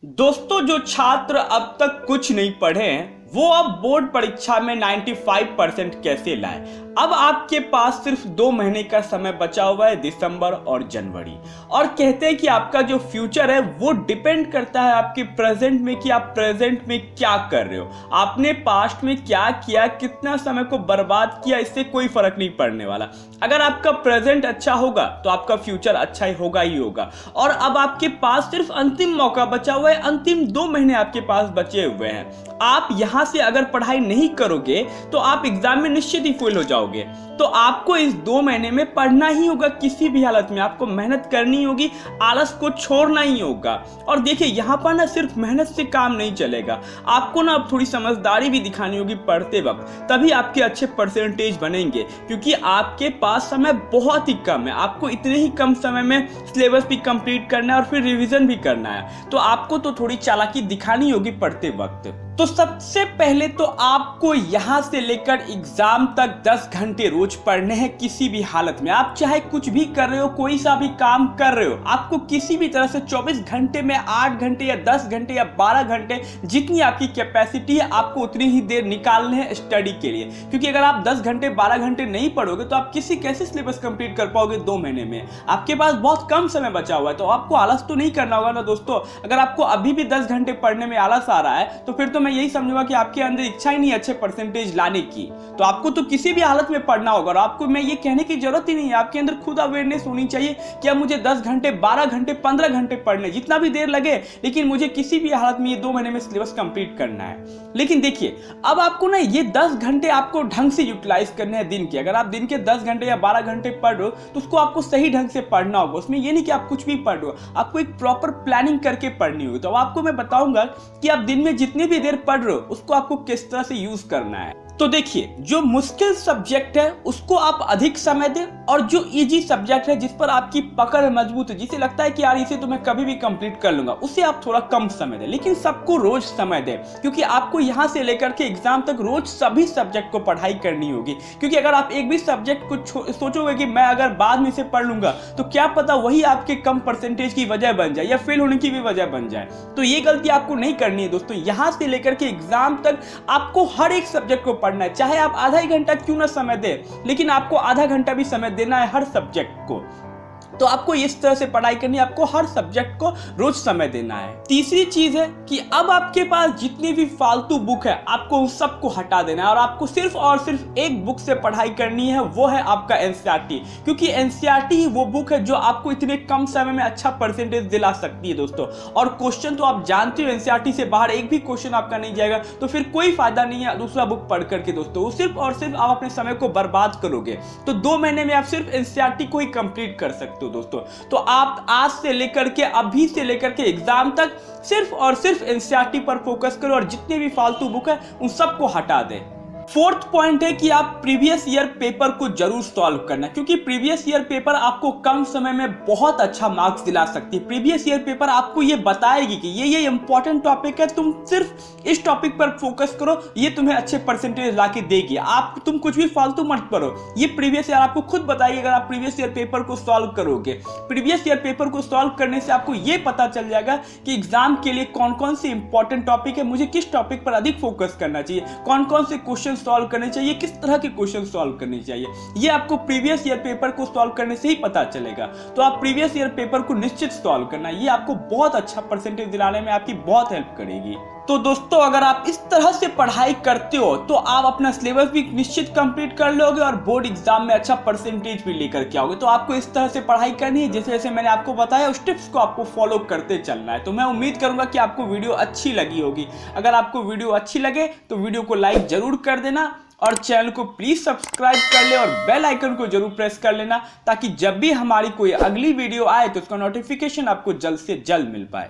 दोस्तों, जो छात्र अब तक कुछ नहीं पढ़े हैं वो अब बोर्ड परीक्षा में 95% कैसे लाए। अब आपके पास सिर्फ 2 महीने का समय बचा हुआ है, दिसंबर और जनवरी। और कहते हैं कि आपका जो फ्यूचर है वो डिपेंड करता है आपके प्रेजेंट में, कि आप प्रेजेंट में क्या कर रहे हो, आपने पास्ट में क्या किया, कितना समय को बर्बाद किया, इससे कोई फर्क नहीं पड़ने वाला। अगर आपका प्रेजेंट अच्छा होगा तो आपका फ्यूचर अच्छा ही होगा। और अब आपके पास सिर्फ अंतिम मौका बचा हुआ है, अंतिम 2 महीने आपके पास बचे हुए हैं। आप यहां से अगर पढ़ाई नहीं करोगे तो आप एग्जाम में निश्चित ही फेल हो जाओगे। तो आपको इस 2 महीने में पढ़ना ही होगा, किसी भी हालत में आपको मेहनत करनी होगी, आलस को छोड़ना ही होगा। और देखिए, यहाँ पर ना सिर्फ मेहनत से काम नहीं चलेगा, आपको ना अब थोड़ी समझदारी भी दिखानी होगी पढ़ते वक्त, तभी आपके अच्छे परसेंटेज बनेंगे। क्योंकि आपके पास समय बहुत ही कम है, आपको इतने ही कम समय में सिलेबस भी कंप्लीट करना है और फिर रिवीजन भी करना है। तो आपको तो थोड़ी चालाकी दिखानी होगी पढ़ते वक्त। तो सबसे पहले तो आपको यहां से लेकर एग्जाम तक 10 घंटे रोज पढ़ने हैं, किसी भी हालत में। आप चाहे कुछ भी कर रहे हो, कोई सा भी काम कर रहे हो, आपको किसी भी तरह से 24 घंटे में 8 घंटे या 10 घंटे या 12 घंटे, जितनी आपकी कैपेसिटी है, आपको उतनी ही देर निकालने हैं स्टडी के लिए। क्योंकि अगर आप 10 घंटे 12 घंटे नहीं पढ़ोगे तो आप कैसे सिलेबस कंप्लीट कर पाओगे 2 महीने में। आपके पास बहुत कम समय बचा हुआ है, तो आपको आलस तो नहीं करना होगा ना दोस्तों। अगर आपको अभी भी 10 घंटे पढ़ने में आलस आ रहा है तो फिर तो मैं यही समझूंगा कि आपके अंदर इच्छा ही नहीं अच्छे परसेंटेज लाने की। तो आपको तो किसी भी हालत में पढ़ना होगा। और आपको मैं ये कहने की जरूरत ही नहीं है, आपके अंदर खुद अवेयरनेस होनी चाहिए कि अब मुझे 10 घंटे 12 घंटे 15 घंटे पढ़ने, जितना भी देर लगे, लेकिन मुझे किसी भी हालत में ये 2 महीने में सिलेबस कंप्लीट करना है। लेकिन देखिए, अब आपको ना ये 10 घंटे आपको ढंग से यूटिलाइज करने हैं दिन के। अगर आप दिन के 10 घंटे या 12 घंटे पढ़ रहे हो तो उसको आपको सही ढंग से पढ़ना होगा। उसमें ये नहीं कि आप कुछ भी पढ़ रहे हो, आपको एक प्रॉपर प्लानिंग करके पढ़नी होगी। तो अब आपको मैं बताऊंगा कि आप दिन में जितनी भी देर पढ़ रहे हो उसको आपको किस तरह से यूज करना है। तो देखिए, जो मुश्किल सब्जेक्ट है उसको आप अधिक समय दें, और जो इजी सब्जेक्ट है, जिस पर आपकी पकड़ मजबूत है, जिसे लगता है कि यार इसे तो मैं कभी भी कंप्लीट कर लूंगा, उसे आप थोड़ा कम समय दें। लेकिन सबको रोज समय दें, क्योंकि आपको यहां से लेकर के एग्जाम तक रोज सभी सब्जेक्ट को पढ़ाई करनी होगी। क्योंकि अगर आप एक भी सब्जेक्ट को सोचोगे कि मैं अगर बाद में इसे पढ़ लूंगा, तो क्या पता वही आपके कम परसेंटेज की वजह बन जाए या फेल होने की भी वजह बन जाए। तो ये गलती आपको नहीं करनी है दोस्तों। यहां से लेकर के एग्जाम तक आपको हर एक सब्जेक्ट को पढ़ना है, चाहे आप आधा ही घंटा क्यों ना समय दे, लेकिन आपको आधा घंटा भी समय देना है हर सब्जेक्ट को। तो आपको इस तरह से पढ़ाई करनी है, आपको हर सब्जेक्ट को रोज समय देना है। तीसरी चीज है कि अब आपके पास जितनी भी फालतू बुक है, आपको उन सबको हटा देना है और आपको सिर्फ और सिर्फ एक बुक से पढ़ाई करनी है, वो है आपका एनसीईआरटी। क्योंकि एनसीईआरटी ही वो बुक है जो आपको इतने कम समय में अच्छा परसेंटेज दिला सकती है दोस्तों। और क्वेश्चन तो आप जानते हो, एनसीईआरटी से बाहर एक भी क्वेश्चन आपका नहीं जाएगा, तो फिर कोई फायदा नहीं है दूसरा बुक पढ़ करके दोस्तों। वो सिर्फ और सिर्फ आप अपने समय को बर्बाद करोगे। तो 2 महीने में आप सिर्फ एनसीईआरटी को ही कंप्लीट कर सकते हो दोस्तों। तो आप आज से लेकर के, अभी से लेकर के एग्जाम तक सिर्फ और सिर्फ एनसीईआरटी पर फोकस करो और जितने भी फालतू बुक है उन सबको हटा दें। फोर्थ पॉइंट है कि आप प्रीवियस ईयर पेपर को जरूर सॉल्व करना, क्योंकि प्रीवियस ईयर पेपर आपको कम समय में बहुत अच्छा मार्क्स दिला सकती है। प्रीवियस ईयर पेपर आपको ये बताएगी कि ये इंपॉर्टेंट टॉपिक है, तुम सिर्फ इस टॉपिक पर फोकस करो, ये तुम्हें अच्छे परसेंटेज लाके देगी। तुम कुछ भी फालतू मत पढ़ो, ये प्रीवियस ईयर आपको खुद बताएगी। अगर आप प्रीवियस ईयर पेपर को सॉल्व करोगे, प्रीवियस ईयर पेपर को सॉल्व करने से आपको ये पता चल जाएगा कि एग्जाम के लिए कौन कौन से इंपॉर्टेंट टॉपिक है, मुझे किस टॉपिक पर अधिक फोकस करना चाहिए, कौन कौन से क्वेश्चन सॉल्व करने चाहिए, किस तरह के क्वेश्चन सॉल्व करने चाहिए। ये आपको प्रीवियस ईयर पेपर को सॉल्व करने से ही पता चलेगा। तो आप प्रीवियस ईयर पेपर को निश्चित सॉल्व करना, ये आपको बहुत अच्छा परसेंटेज दिलाने में आपकी बहुत हेल्प करेगी। तो दोस्तों, अगर आप इस तरह से पढ़ाई करते हो तो आप अपना सिलेबस भी निश्चित कंप्लीट कर लोगे और बोर्ड एग्जाम में अच्छा परसेंटेज भी लेकर के आओगे। तो आपको इस तरह से पढ़ाई करनी है, जैसे जैसे मैंने आपको बताया उस टिप्स को आपको फॉलो करते चलना है। तो मैं उम्मीद करूंगा कि आपको वीडियो अच्छी लगी होगी। अगर आपको वीडियो अच्छी लगे तो वीडियो को लाइक जरूर कर देना और चैनल को प्लीज सब्सक्राइब कर ले और बेल आइकन को जरूर प्रेस कर लेना, ताकि जब भी हमारी कोई अगली वीडियो आए तो उसका नोटिफिकेशन आपको जल्द से जल्द मिल पाए।